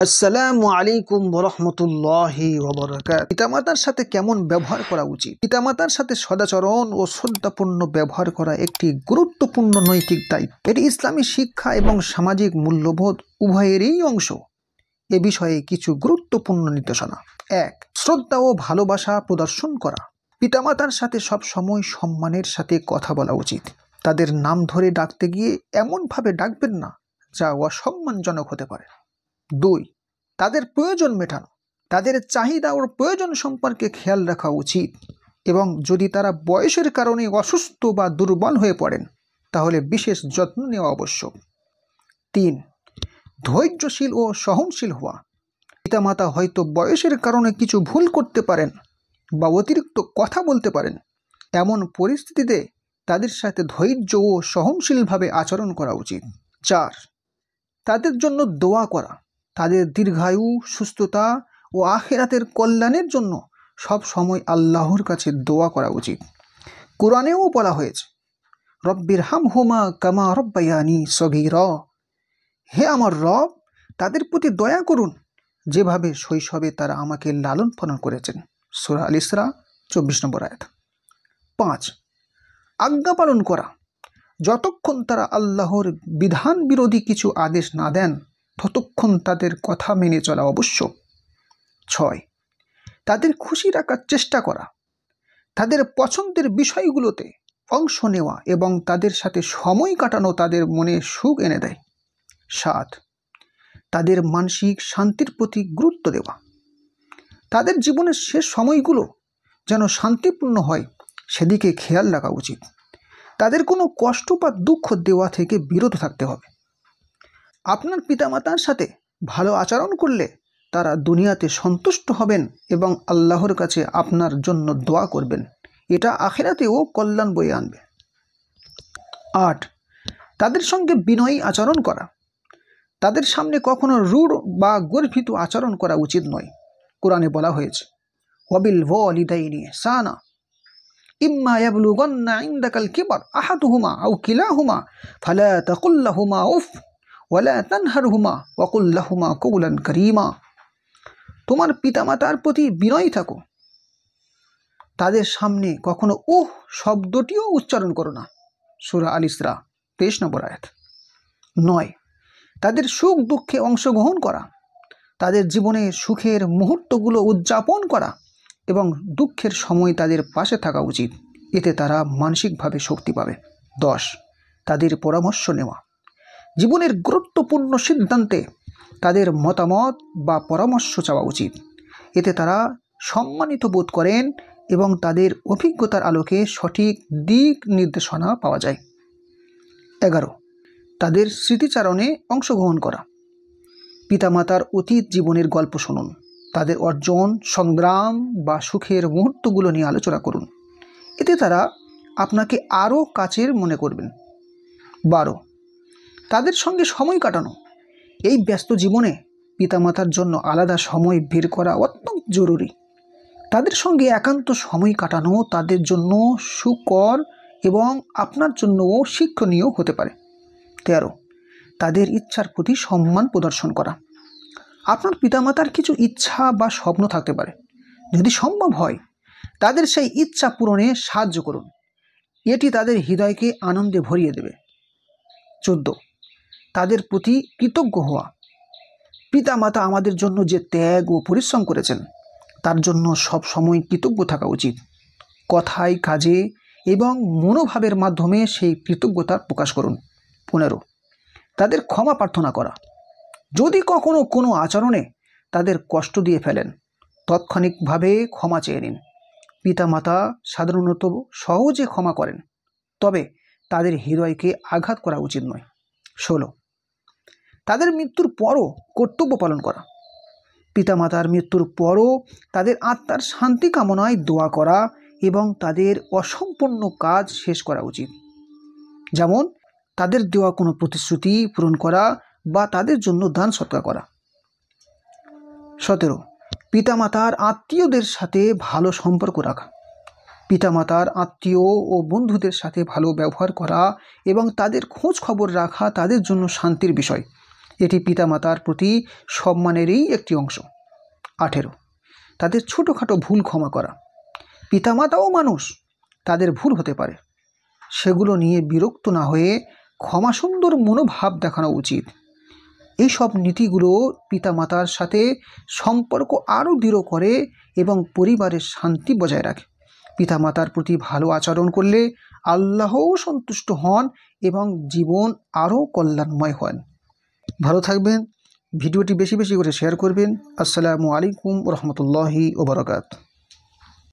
আসসালামু আলাইকুম ওরহমতুল্লাহি ওয়াবারাকাতুহু। পিতামাতার সাথে কেমন ব্যবহার করা উচিত? পিতামাতার সাথে সদাচরণ ও শ্রদ্ধাপূর্ণ ব্যবহার করা একটি গুরুত্বপূর্ণ নৈতিক দায়িত্ব। এটি ইসলামী শিক্ষা এবং সামাজিক মূল্যবোধ উভয়েরই অংশ। এ বিষয়ে কিছু গুরুত্বপূর্ণ নির্দেশনা। ১. শ্রদ্ধা ও ভালোবাসা প্রদর্শন করা। পিতামাতার সাথে সব সময় সম্মানের সাথে কথা বলা উচিত। তাদের নাম ধরে ডাকতে গিয়ে এমনভাবে ডাকবেন না যা অসম্মানজনক হতে পারে। ২. তাদের প্রয়োজন মেটানো। তাদের চাহিদা ও প্রয়োজন সম্পর্কে খেয়াল রাখা উচিত এবং যদি তারা বয়সের কারণে অসুস্থ বা দুর্বল হয়ে পড়েন তাহলে বিশেষ যত্ন নেওয়া আবশ্যক। ৩. ধৈর্যশীল ও সহনশীল হওয়া। পিতামাতা হয়তো বয়সের কারণে কিছু ভুল করতে পারেন বা অতিরিক্ত কথা বলতে পারেন। এমন পরিস্থিতিতে তাদের সাথে ধৈর্য ও সহনশীলভাবে আচরণ করা উচিত। ৪. তাদের জন্য দোয়া করা। তাদের দীর্ঘায়ু, সুস্থতা ও আখিরাতের কল্যাণের জন্য সব সময় আল্লাহর কাছে দোয়া করা উচিত। কোরআনেও বলা হয়েছে, রব্বির হামহুমা কামা রব্বায়ানি সগীরা। হে আমার রব, তাদের প্রতি দয়া করুন যেভাবে শৈশবে তারা আমাকে লালন পালন করেছেন। সূরা আল ইসরা 24 নম্বর আয়াত। ৫. আজ্ঞা পালন করা। যতক্ষণ তারা আল্লাহর বিধান বিরোধী কিছু আদেশ না দেন ততক্ষণ তাদের কথা মেনে চলা আবশ্যক। ৬. তাদের খুশি রাখার চেষ্টা করা। তাদের পছন্দের বিষয়গুলোতে অংশ নেওয়া এবং তাদের সাথে সময় কাটানো তাদের মনে সুখ এনে দেয়। ৭. তাদের মানসিক শান্তির প্রতি গুরুত্ব দেওয়া। তাদের জীবনের শেষ সময়গুলো যেন শান্তিপূর্ণ হয় সেদিকে খেয়াল রাখা উচিত। তাদের কোনো কষ্ট বা দুঃখ দেওয়া থেকে বিরত থাকতে হবে। আপনার পিতামাতার সাথে ভালো আচরণ করলে তারা দুনিয়াতে সন্তুষ্ট হবেন এবং আল্লাহর কাছে আপনার জন্য দোয়া করবেন। এটা আখিরাতেও কল্যাণ বয়ে আনবে। ৮. তাদের সঙ্গে বিনয়ী আচরণ করা। তাদের সামনে কখনো রূঢ় বা গর্বিত আচরণ করা উচিত নয়। কোরআনে বলা হয়েছে, ওয়াবিল ওয়ালিদাইনি ইহসানা ইম্মা ইয়াবলুগান্না ইনদাকাল কিবার আহাদুহুমা আও কিলাহুমা ফালা তাকুল লাহুমা উফ ওয়ালা তানহারহুমা ওয়াকুল লাহুমা কওলান কারীমা। তোমার পিতামাতার প্রতি বিনয়ী থাকো। তাদের সামনে কখনো উহ শব্দটিও উচ্চারণ করো না। সূরা আল ইসরা 23 নম্বর আয়াত। ৯. তাদের সুখ দুঃখে অংশগ্রহণ করা। তাদের জীবনে সুখের মুহূর্তগুলো উদযাপন করা এবং দুঃখের সময় তাদের পাশে থাকা উচিত। এতে তারা মানসিকভাবে শক্তি পাবে। ১০. তাদের পরামর্শ নেওয়া। জীবনের গুরুত্বপূর্ণ সিদ্ধান্তে তাদের মতামত বা পরামর্শ চাওয়া উচিত। এতে তারা সম্মানিত বোধ করেন এবং তাদের অভিজ্ঞতার আলোকে সঠিক দিক নির্দেশনা পাওয়া যায়। ১১. তাদের স্মৃতিচারণে অংশগ্রহণ করা। পিতামাতার অতীত জীবনের গল্প শুনুন। তাদের অর্জন, সংগ্রাম বা সুখের মুহূর্তগুলো নিয়ে আলোচনা করুন। এতে তারা আপনাকে আরও কাছের মনে করবেন। ১২. তাদের সঙ্গে সময় কাটানো। এই ব্যস্ত জীবনে পিতামাতার জন্য আলাদা সময় বের করা অত্যন্ত জরুরি। তাদের সঙ্গে একান্ত সময় কাটানো তাদের জন্য সুকর এবং আপনার জন্যও শিক্ষণীয় হতে পারে। ১৩. তাদের ইচ্ছার প্রতি সম্মান প্রদর্শন করা। আপনার পিতামাতার কিছু ইচ্ছা বা স্বপ্ন থাকতে পারে। যদি সম্ভব হয় তাদের সেই ইচ্ছা পূরণে সাহায্য করুন। এটি তাদের হৃদয়কে আনন্দে ভরিয়ে দেবে। ১৪. তাদের প্রতি কৃতজ্ঞ হওয়া। পিতামাতা আমাদের জন্য যে ত্যাগ ও পরিশ্রম করেছেন তার জন্য সব সময় কৃতজ্ঞ থাকা উচিত। কথায়, কাজে এবং মনোভাবের মাধ্যমে সেই কৃতজ্ঞতা প্রকাশ করুন। ১৫. তাদের ক্ষমা প্রার্থনা করা। যদি কখনো কোনো আচরণে তাদের কষ্ট দিয়ে ফেলেন তাৎক্ষণিকভাবে ক্ষমা চেয়ে নিন। পিতামাতা সাধারণত সহজে ক্ষমা করেন, তবে তাদের হৃদয়কে আঘাত করা উচিত নয়। ১৬. তাদের মৃত্যুর পরও কর্তব্য পালন করা। পিতামাতার মৃত্যুর পরও তাদের আত্মার শান্তি কামনায় দোয়া করা এবং তাদের অসম্পূর্ণ কাজ শেষ করা উচিত, যেমন তাদের দেওয়া কোনো প্রতিশ্রুতি পূরণ করা বা তাদের জন্য দান সৎকার করা। ১৭. পিতামাতার আত্মীয়দের সাথে ভালো সম্পর্ক রাখা। পিতামাতার আত্মীয় ও বন্ধুদের সাথে ভালো ব্যবহার করা এবং তাদের খোঁজ খবর রাখা তাদের জন্য শান্তির বিষয়। এটি পিতামাতার প্রতি সম্মানেরই একটি অংশ। 18, তাদের ছোটোখাটো ভুল ক্ষমা করা। পিতামাতাও মানুষ, তাদের ভুল হতে পারে, সেগুলো নিয়ে বিরক্ত না হয়ে ক্ষমাসুন্দর মনোভাব দেখানো উচিত। এইসব নীতিগুলো পিতামাতার সাথে সম্পর্ক আরও দৃঢ় করে এবং পরিবারের শান্তি বজায় রাখে। পিতামাতার প্রতি ভালো আচরণ করলে আল্লাহও সন্তুষ্ট হন এবং জীবন আরও কল্যাণময় হন। ভালো থাকবেন, ভিডিওটি বেশি বেশি করে শেয়ার করবেন। আসসালামু আলাইকুম ওয়া রাহমাতুল্লাহি ওয়া বারাকাতুহু।